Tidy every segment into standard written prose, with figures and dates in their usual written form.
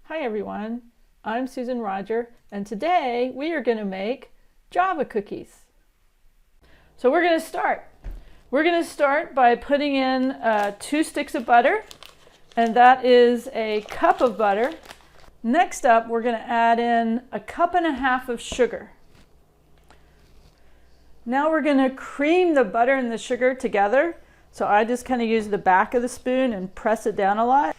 Hi everyone, I'm Susan Roger, and today we are going to make Java cookies. So we're going to start. We're going to start by putting in 2 sticks of butter, and that is a cup of butter. Next up, we're going to add in 1.5 cups of sugar. Now we're going to cream the butter and the sugar together. So I just kind of use the back of the spoon and press it down a lot.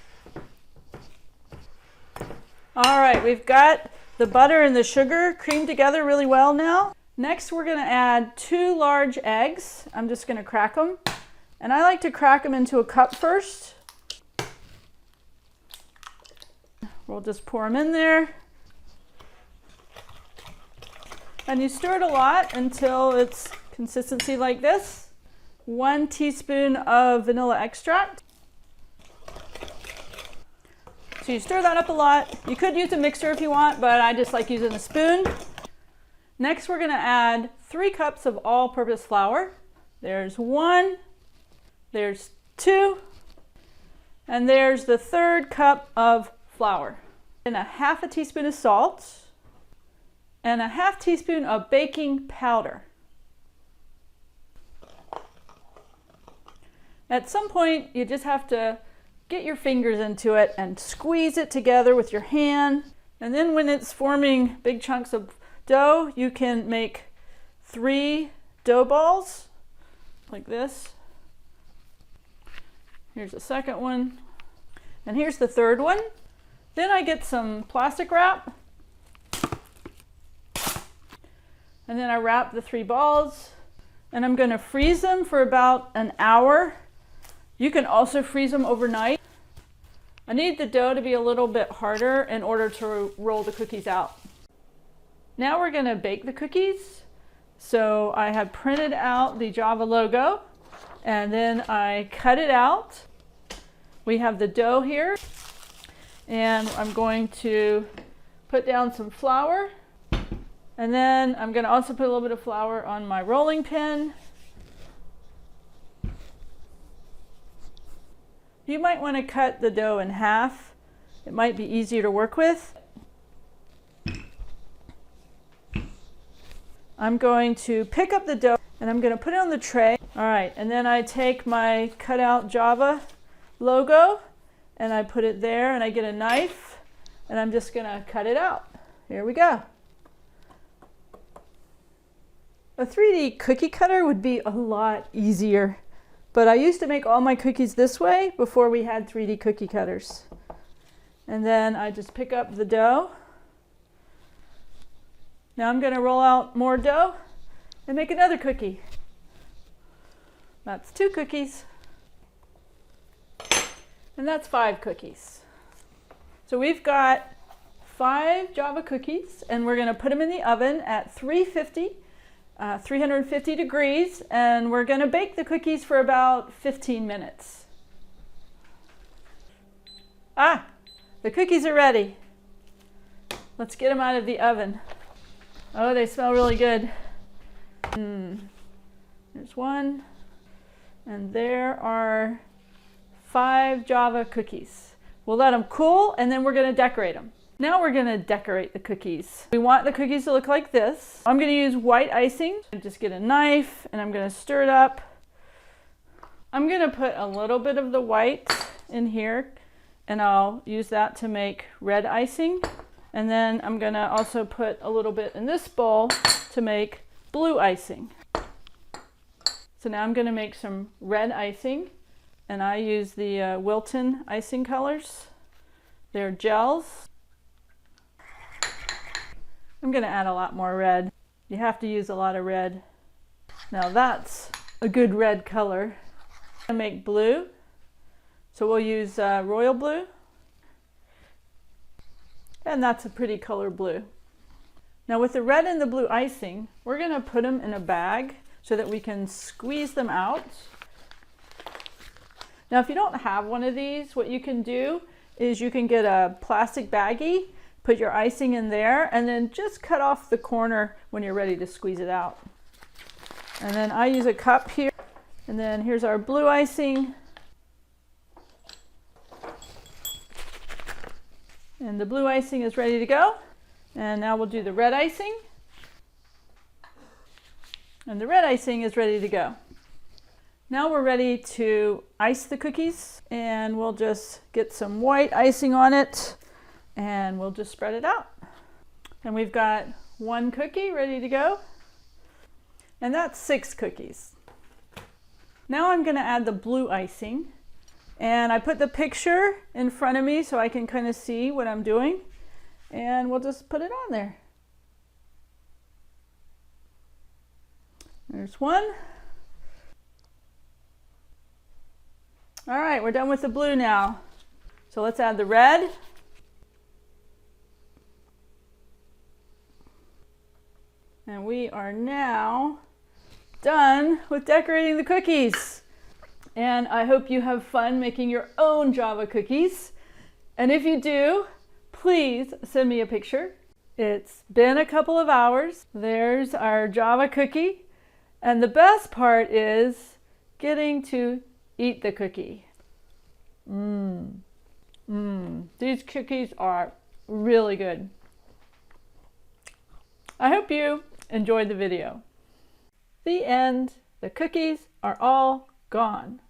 All right, we've got the butter and the sugar creamed together really well now. Next, we're going to add 2 large eggs. I'm just going to crack them. And I like to crack them into a cup first. We'll just pour them in there. And you stir it a lot until it's consistency like this. 1 teaspoon of vanilla extract. So you stir that up a lot. You could use a mixer if you want, but I just like using a spoon. Next, we're going to add 3 cups of all-purpose flour. There's 1, there's 2, and there's the 3rd cup of flour. And 1/2 teaspoon of salt, and 1/2 teaspoon of baking powder. At some point, you just have to get your fingers into it and squeeze it together with your hand. And then when it's forming big chunks of dough, you can make 3 dough balls like this. Here's the second one. And here's the 3rd one. Then I get some plastic wrap. And then I wrap the 3 balls. And I'm going to freeze them for about an hour. You can also freeze them overnight. I need the dough to be a little bit harder in order to roll the cookies out. Now we're going to bake the cookies. So I have printed out the Java logo and then I cut it out. We have the dough here and I'm going to put down some flour, and then I'm going to also put a little bit of flour on my rolling pin. You might want to cut the dough in half. It might be easier to work with. I'm going to pick up the dough and I'm going to put it on the tray. All right, and then I take my cut out Java logo and I put it there, and I get a knife and I'm just going to cut it out. Here we go. A 3D cookie cutter would be a lot easier. But I used to make all my cookies this way before we had 3D cookie cutters. And then I just pick up the dough. Now I'm going to roll out more dough and make another cookie. That's 2 cookies. And that's 5 cookies. So we've got 5 Java cookies, and we're going to put them in the oven at 350 degrees, and we're going to bake the cookies for about 15 minutes. The cookies are ready. Let's get them out of the oven. Oh, they smell really good. There's 1, and there are 5 Java cookies. We'll let them cool, and then we're going to decorate them. Now we're going to decorate the cookies. We want the cookies to look like this. I'm going to use white icing. Just get a knife and I'm going to stir it up. I'm going to put a little bit of the white in here, and I'll use that to make red icing. And then I'm going to also put a little bit in this bowl to make blue icing. So now I'm going to make some red icing, and I use the Wilton icing colors. They're gels. I'm going to add a lot more red. You have to use a lot of red. Now that's a good red color. I'm going to make blue. So we'll use royal blue. And that's a pretty color blue. Now with the red and the blue icing, we're going to put them in a bag so that we can squeeze them out. Now if you don't have one of these, what you can do is you can get a plastic baggie, put your icing in there, and then just cut off the corner when you're ready to squeeze it out. And then I use a cup here, and then here's our blue icing. And the blue icing is ready to go. And now we'll do the red icing. And the red icing is ready to go. Now we're ready to ice the cookies, and we'll just get some white icing on it and we'll just spread it out. And we've got one cookie ready to go, and that's 6 cookies. Now I'm going to add the blue icing, and I put the picture in front of me so I can kind of see what I'm doing, and we'll just put it on there. There's one. All right, we're done with the blue now. So let's add the red. And we are now done with decorating the cookies. And I hope you have fun making your own Java cookies. And if you do, please send me a picture. It's been a couple of hours. There's our Java cookie. And the best part is getting to eat the cookie. These cookies are really good. I hope you enjoyed the video. The end. The cookies are all gone.